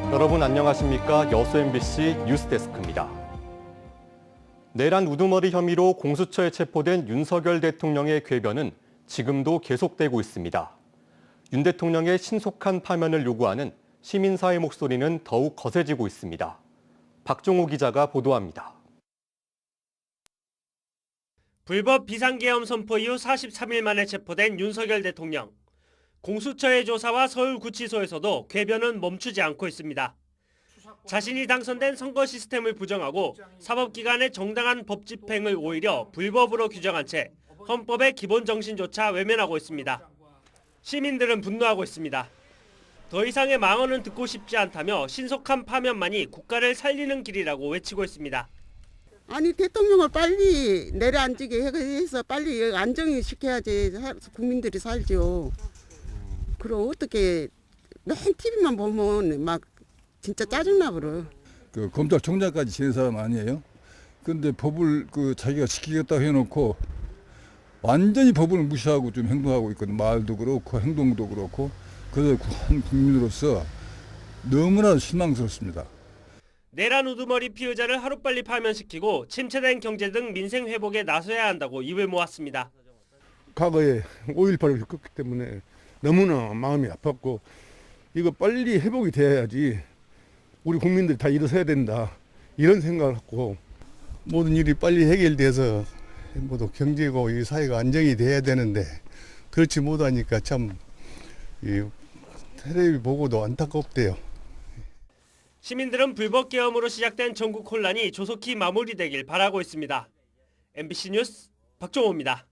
여러분 안녕하십니까? 여수 MBC 뉴스데스크입니다. 내란 우두머리 혐의로 공수처에 체포된 윤석열 대통령의 궤변은 지금도 계속되고 있습니다. 윤 대통령의 신속한 파면을 요구하는 시민사회 목소리는 더욱 거세지고 있습니다. 박종호 기자가 보도합니다. 불법 비상계엄 선포 이후 43일 만에 체포된 윤석열 대통령. 공수처의 조사와 서울구치소에서도 궤변은 멈추지 않고 있습니다. 자신이 당선된 선거 시스템을 부정하고 사법기관의 정당한 법 집행을 오히려 불법으로 규정한 채 헌법의 기본 정신조차 외면하고 있습니다. 시민들은 분노하고 있습니다. 더 이상의 망언은 듣고 싶지 않다며 신속한 파면만이 국가를 살리는 길이라고 외치고 있습니다. 아니 대통령을 빨리 내려앉게 해서 빨리 안정이 시켜야지 국민들이 살죠. 그럼 어떻게 맨 TV만 보면 막 진짜 짜증나 버려. 그 검찰총장까지 지낸 사람 아니에요? 근데 법을 자기가 지키겠다고 해놓고 완전히 법을 무시하고 좀 행동하고 있거든. 말도 그렇고 행동도 그렇고. 그래서 한 국민으로서 너무나 실망스럽습니다. 내란 우두머리 피의자를 하루빨리 파면시키고 침체된 경제 등 민생 회복에 나서야 한다고 입을 모았습니다. 과거에 5.18을 겪었기 때문에 너무나 마음이 아팠고 이거 빨리 회복이 돼야지 우리 국민들이 다 일어서야 된다 이런 생각을 갖고 모든 일이 빨리 해결돼서 모두 경제고 이 사회가 안정이 돼야 되는데 그렇지 못하니까 참 텔레비 보고도 안타깝대요. 시민들은 불법 계엄으로 시작된 전국 혼란이 조속히 마무리되길 바라고 있습니다. MBC 뉴스 박종호입니다.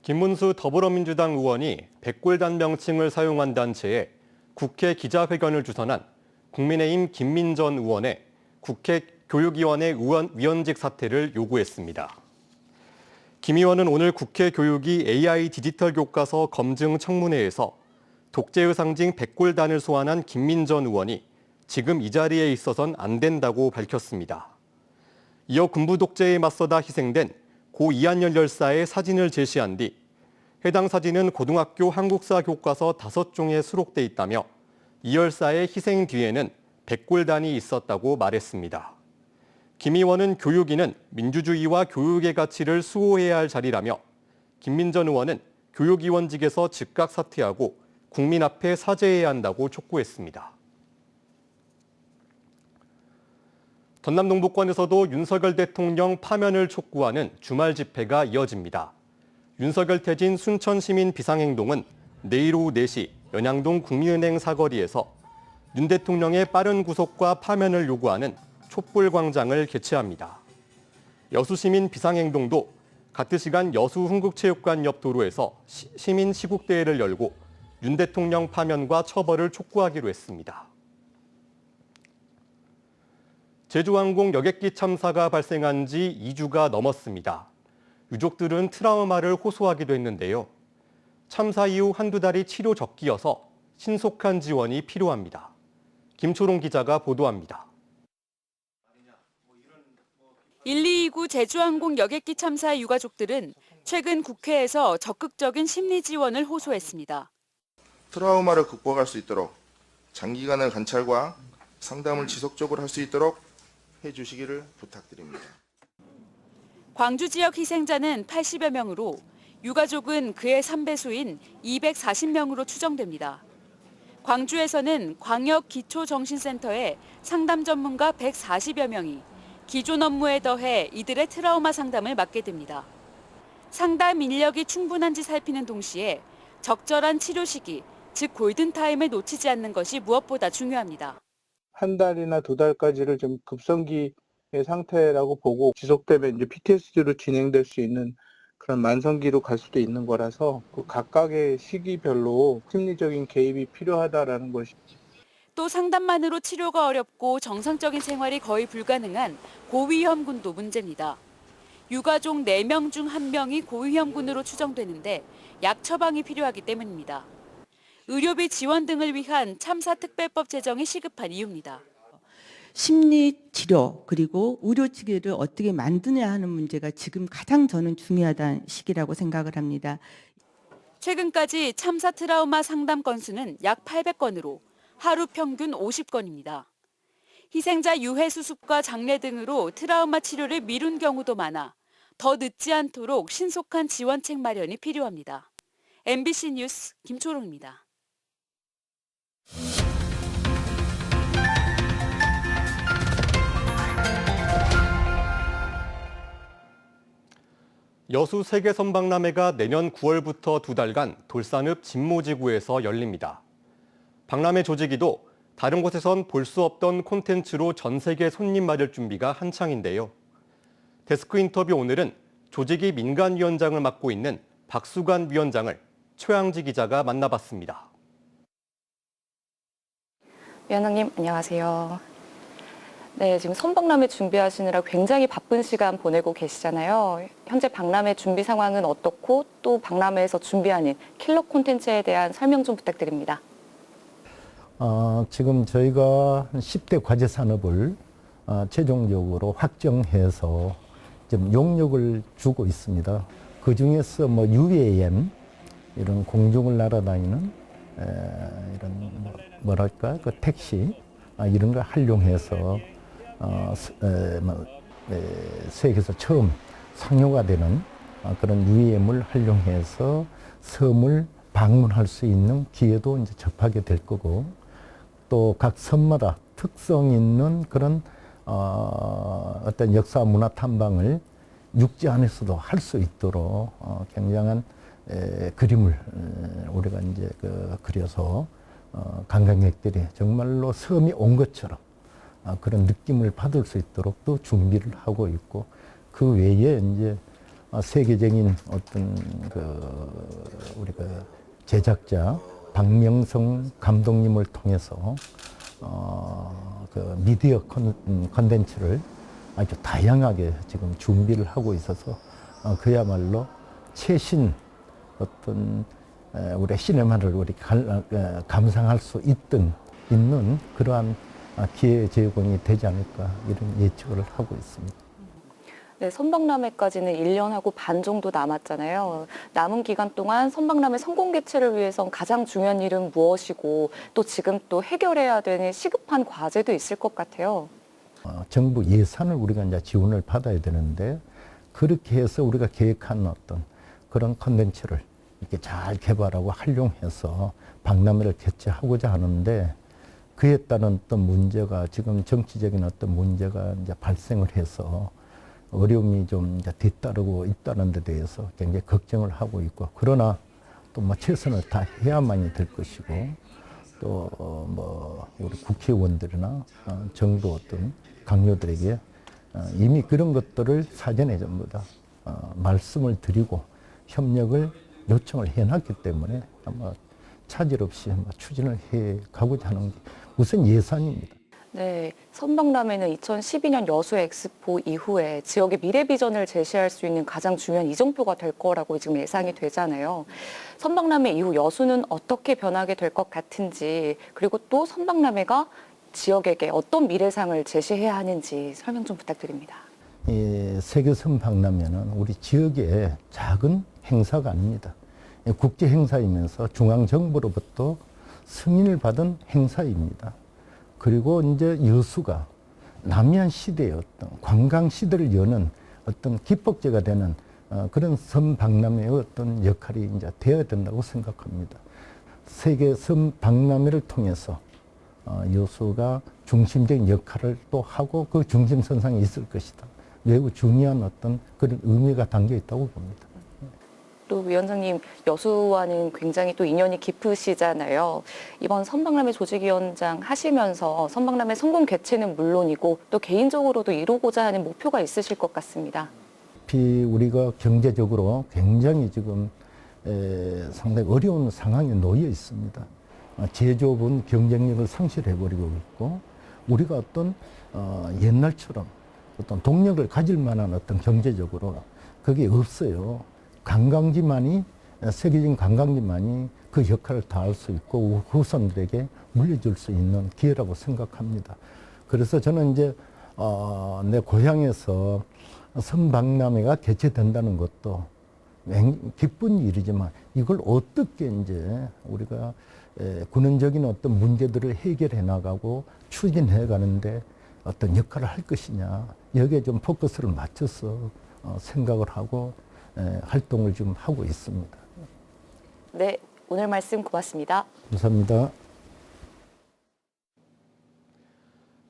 김문수 더불어민주당 의원이 백골단 명칭을 사용한 단체에 국회 기자회견을 주선한 국민의힘 김민전 의원의 국회 교육위원회 위원직 사퇴를 요구했습니다. 김 의원은 오늘 국회 교육위 AI 디지털 교과서 검증 청문회에서 독재의 상징 백골단을 소환한 김민전 의원이 지금 이 자리에 있어선 안 된다고 밝혔습니다. 이어 군부 독재에 맞서다 희생된 고 이한열 열사의 사진을 제시한 뒤 해당 사진은 고등학교 한국사 교과서 5종에 수록돼 있다며 이 열사의 희생 뒤에는 백골단이 있었다고 말했습니다. 김 의원은 교육위는 민주주의와 교육의 가치를 수호해야 할 자리라며 김민전 의원은 교육위원직에서 즉각 사퇴하고 국민 앞에 사죄해야 한다고 촉구했습니다. 전남 동북권에서도 윤석열 대통령 파면을 촉구하는 주말 집회가 이어집니다. 윤석열 퇴진 순천시민 비상행동은 내일 오후 4시 연양동 국민은행 사거리에서 윤 대통령의 빠른 구속과 파면을 요구하는 촛불광장을 개최합니다. 여수시민 비상행동도 같은 시간 여수 흥국체육관 옆 도로에서 시민 시국대회를 열고 윤 대통령 파면과 처벌을 촉구하기로 했습니다. 제주항공 여객기 참사가 발생한 지 2주가 넘었습니다. 유족들은 트라우마를 호소하기도 했는데요. 참사 이후 한두 달이 치료 적기여서 신속한 지원이 필요합니다. 김초롱 기자가 보도합니다. 1229 제주항공 여객기 참사 유가족들은 최근 국회에서 적극적인 심리 지원을 호소했습니다. 트라우마를 극복할 수 있도록 장기간의 관찰과 상담을 지속적으로 할 수 있도록 해주시기를 부탁드립니다. 광주 지역 희생자는 80여 명으로 유가족은 그의 3배수인 240명으로 추정됩니다. 광주에서는 광역기초정신센터에 상담 전문가 140여 명이 기존 업무에 더해 이들의 트라우마 상담을 맡게 됩니다. 상담 인력이 충분한지 살피는 동시에 적절한 치료 시기, 즉 골든타임을 놓치지 않는 것이 무엇보다 중요합니다. 한 달이나 2달까지를 좀 급성기의 상태라고 보고 지속되면 이제 PTSD로 진행될 수 있는 그런 만성기로 갈 수도 있는 거라서 그 각각의 시기별로 심리적인 개입이 필요하다라는 것이. 또 상담만으로 치료가 어렵고 정상적인 생활이 거의 불가능한 고위험군도 문제입니다. 유가족 4명 중 1명이 고위험군으로 추정되는데 약 처방이 필요하기 때문입니다. 의료비 지원 등을 위한 참사특별법 제정이 시급한 이유입니다. 심리치료 그리고 의료치료를 어떻게 만드냐 하는 문제가 지금 가장 저는 중요하다는 시기라고 생각을 합니다. 최근까지 참사 트라우마 상담 건수는 약 800건으로 하루 평균 50건입니다. 희생자 유해 수습과 장례 등으로 트라우마 치료를 미룬 경우도 많아 더 늦지 않도록 신속한 지원책 마련이 필요합니다. MBC 뉴스 김초롱입니다. 여수 세계 선박람회가 내년 9월부터 2달간 돌산읍 진모지구에서 열립니다. 박람회 조직위도 다른 곳에선 볼 수 없던 콘텐츠로 전 세계 손님 맞을 준비가 한창인데요. 데스크 인터뷰 오늘은 조직위 민간위원장을 맡고 있는 박수관 위원장을 최양지 기자가 만나봤습니다. 위원장님, 안녕하세요. 네, 지금 선박람회 준비하시느라 굉장히 바쁜 시간 보내고 계시잖아요. 현재 박람회 준비 상황은 어떻고 또 박람회에서 준비하는 킬러 콘텐츠에 대한 설명 좀 부탁드립니다. 지금 저희가 10대 과제 산업을 최종적으로 확정해서 좀 용역을 주고 있습니다. 그 중에서 뭐 UAM 이런 공중을 날아다니는 이런 뭐랄까 그 택시 이런 걸 활용해서 세계에서 처음 상용화 되는 그런 UAM을 활용해서 섬을 방문할 수 있는 기회도 이제 접하게 될 거고, 또 각 섬마다 특성 있는 그런 어떤 역사 문화 탐방을 육지 안에서도 할 수 있도록 굉장한 그림을 우리가 이제 그려서 관광객들이 정말로 섬이 온 것처럼 그런 느낌을 받을 수 있도록 또 준비를 하고 있고, 그 외에 이제 세계적인 어떤 우리가 제작자 박명성 감독님을 통해서 미디어 콘텐츠를 아주 다양하게 지금 준비를 하고 있어서 그야말로 최신 어떤 우리 시네마를 우리 감상할 수 있는 그러한 기회 제공이 되지 않을까 이런 예측을 하고 있습니다. 네, 선박람회까지는 1년하고 반 정도 남았잖아요. 남은 기간 동안 선박람회 성공 개최를 위해선 가장 중요한 일은 무엇이고 또 지금 또 해결해야 되는 시급한 과제도 있을 것 같아요. 정부 예산을 우리가 이제 지원을 받아야 되는데, 그렇게 해서 우리가 계획한 어떤 그런 콘텐츠를 이렇게 잘 개발하고 활용해서 박람회를 개최하고자 하는데, 그에 따른 어떤 문제가 지금 정치적인 어떤 문제가 이제 발생을 해서 어려움이 좀 이제 뒤따르고 있다는 데 대해서 굉장히 걱정을 하고 있고, 그러나 또 뭐 최선을 다해야만이 될 것이고, 또 뭐 우리 국회의원들이나 정부 어떤 강요들에게 이미 그런 것들을 사전에 전부 다 말씀을 드리고 협력을 요청을 해놨기 때문에 아마 차질 없이 추진을 해 가고자 하는 게 우선 예산입니다. 네, 선박람회는 2012년 여수 엑스포 이후에 지역의 미래 비전을 제시할 수 있는 가장 중요한 이정표가 될 거라고 지금 예상이 되잖아요. 선박람회 이후 여수는 어떻게 변하게 될 것 같은지, 그리고 또 선박람회가 지역에게 어떤 미래상을 제시해야 하는지 설명 좀 부탁드립니다. 이 세계 선박람회는 우리 지역의 작은 행사가 아닙니다. 국제 행사이면서 중앙 정부로부터 승인을 받은 행사입니다. 그리고 이제 여수가 남해안 시대의 어떤 관광 시대를 여는 어떤 기폭제가 되는 그런 섬 박람회의 어떤 역할이 이제 되어야 된다고 생각합니다. 세계 섬 박람회를 통해서 여수가 중심적인 역할을 또 하고 그 중심선상에 있을 것이다. 매우 중요한 어떤 그런 의미가 담겨 있다고 봅니다. 또 위원장님, 여수와는 굉장히 또 인연이 깊으시잖아요. 이번 선박람회 조직위원장 하시면서 선박람회 성공 개최는 물론이고 또 개인적으로도 이루고자 하는 목표가 있으실 것 같습니다. 우리가 경제적으로 굉장히 지금 상당히 어려운 상황에 놓여 있습니다. 제조업은 경쟁력을 상실해버리고 있고, 우리가 어떤 옛날처럼 어떤 동력을 가질 만한 어떤 경제적으로 그게 없어요. 관광지만이, 세계적인 관광지만이 그 역할을 다할 수 있고 후손들에게 물려줄 수 있는 기회라고 생각합니다. 그래서 저는 이제 내 고향에서 선박람회가 개최된다는 것도 기쁜 일이지만, 이걸 어떻게 이제 우리가 근원적인 어떤 문제들을 해결해 나가고 추진해 가는데 어떤 역할을 할 것이냐, 여기에 좀 포커스를 맞춰서 생각을 하고 활동을 좀 하고 있습니다. 네, 오늘 말씀 고맙습니다. 감사합니다.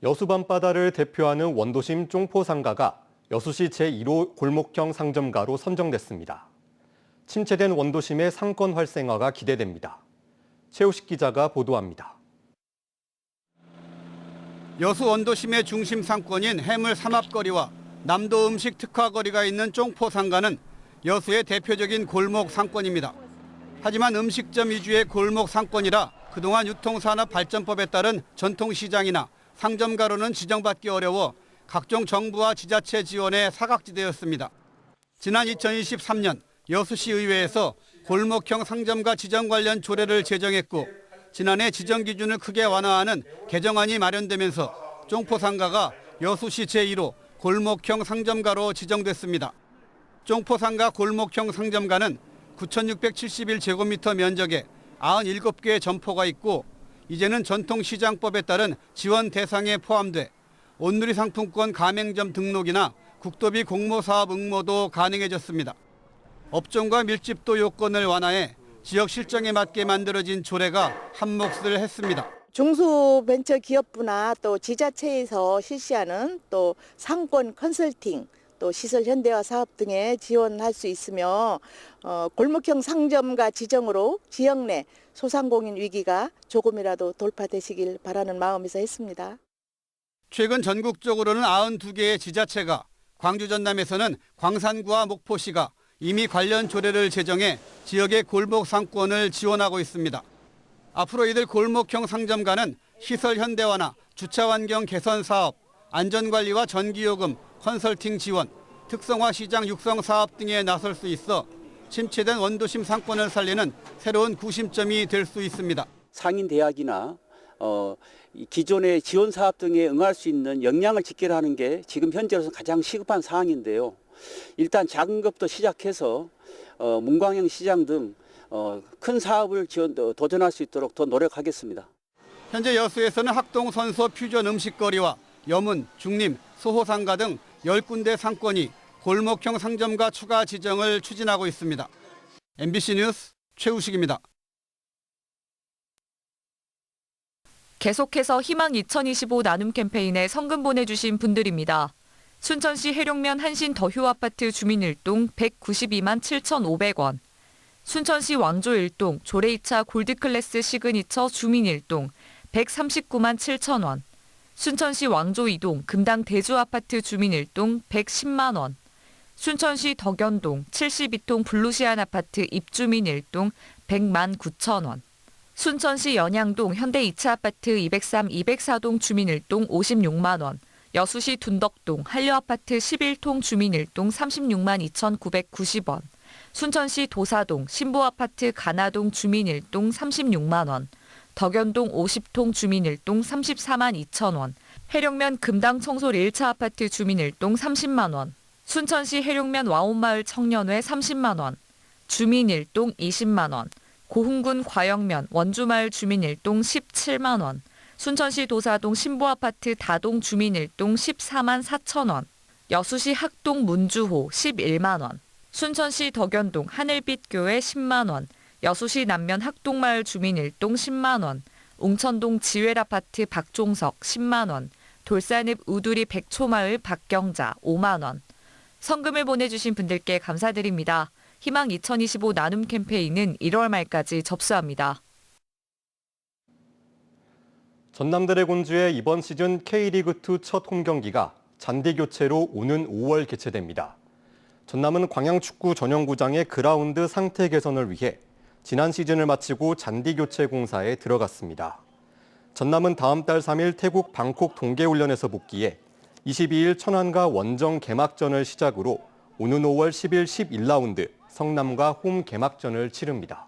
여수 밤바다를 대표하는 원도심 쫑포상가가 여수시 제1호 골목형 상점가로 선정됐습니다. 침체된 원도심의 상권 활성화가 기대됩니다. 최우식 기자가 보도합니다. 여수 원도심의 중심 상권인 해물 삼합거리와 남도 음식 특화거리가 있는 쫑포상가는 여수의 대표적인 골목 상권입니다. 하지만 음식점 위주의 골목 상권이라 그동안 유통산업 발전법에 따른 전통시장이나 상점가로는 지정받기 어려워 각종 정부와 지자체 지원에 사각지대였습니다. 지난 2023년 여수시 의회에서 골목형 상점가 지정 관련 조례를 제정했고 지난해 지정 기준을 크게 완화하는 개정안이 마련되면서 쫑포상가가 여수시 제1호 골목형 상점가로 지정됐습니다. 쫑포상가 골목형 상점가는 9,671제곱미터 면적에 97개의 점포가 있고 이제는 전통시장법에 따른 지원 대상에 포함돼 온누리 상품권 가맹점 등록이나 국도비 공모사업 응모도 가능해졌습니다. 업종과 밀집도 요건을 완화해 지역 실정에 맞게 만들어진 조례가 한몫을 했습니다. 중소벤처기업부나 또 지자체에서 실시하는 또 상권 컨설팅, 또 시설 현대화 사업 등에 지원할 수 있으며 골목형 상점가 지정으로 지역 내 소상공인 위기가 조금이라도 돌파되시길 바라는 마음에서 했습니다. 최근 전국적으로는 92개의 지자체가, 광주 전남에서는 광산구와 목포시가 이미 관련 조례를 제정해 지역의 골목 상권을 지원하고 있습니다. 앞으로 이들 골목형 상점가는 시설 현대화나 주차 환경 개선 사업, 안전관리와 전기요금, 컨설팅 지원, 특성화 시장 육성 사업 등에 나설 수 있어 침체된 원도심 상권을 살리는 새로운 구심점이 될 수 있습니다. 상인 대학이나 기존의 지원 사업 등에 응할 수 있는 역량을 집결하는 게 지금 현재로서 가장 시급한 상황인데요. 일단 작은 것부터 시작해서 문광형 시장 등 큰 사업을 도전할 수 있도록 더 노력하겠습니다. 현재 여수에서는 학동 선서 퓨전 음식거리와 여문, 중림, 소호상가 등 10군데 상권이 골목형 상점가 추가 지정을 추진하고 있습니다. MBC 뉴스 최우식입니다. 계속해서 희망 2025 나눔 캠페인에 성금 보내주신 분들입니다. 순천시 해룡면 한신 더휴 아파트 주민 1동 192만 7,500원, 순천시 왕조 1동 조례 2차 골드클래스 시그니처 주민 1동 139만 7,000원, 순천시 왕조 2동 금당 대주 아파트 주민 1동 110만 원, 순천시 덕연동 72동 블루시안 아파트 입주민 1동 100만 9천 원, 순천시 연양동 현대 2차 아파트 203, 204동 주민 1동 56만 원, 여수시 둔덕동 한려아파트 11통 주민 1동 36만 2,990원, 순천시 도사동 신보아파트 가나동 주민 1동 36만 원, 덕연동 50통 주민 1동 34만 2천 원, 해룡면 금당 청솔 1차 아파트 주민 1동 30만 원, 순천시 해룡면 와온마을 청년회 30만 원, 주민 1동 20만 원, 고흥군 과영면 원주마을 주민 1동 17만 원, 순천시 도사동 신보아파트 다동 주민 1동 14만 4천 원, 여수시 학동 문주호 11만 원, 순천시 덕연동 하늘빛교회 10만 원, 여수시 남면 학동마을 주민 1동 10만 원, 웅천동 지웰아파트 박종석 10만 원, 돌산읍 우두리 백초마을 박경자 5만 원. 성금을 보내주신 분들께 감사드립니다. 희망 2025 나눔 캠페인은 1월 말까지 접수합니다. 전남 드래곤즈의 이번 시즌 K리그2 첫 홈경기가 잔디 교체로 오는 5월 개최됩니다. 전남은 광양축구 전용구장의 그라운드 상태 개선을 위해 지난 시즌을 마치고 잔디 교체 공사에 들어갔습니다. 전남은 다음 달 3일 태국 방콕 동계훈련에서 복귀해 22일 천안과 원정 개막전을 시작으로 오는 5월 10일 11라운드 성남과 홈 개막전을 치릅니다.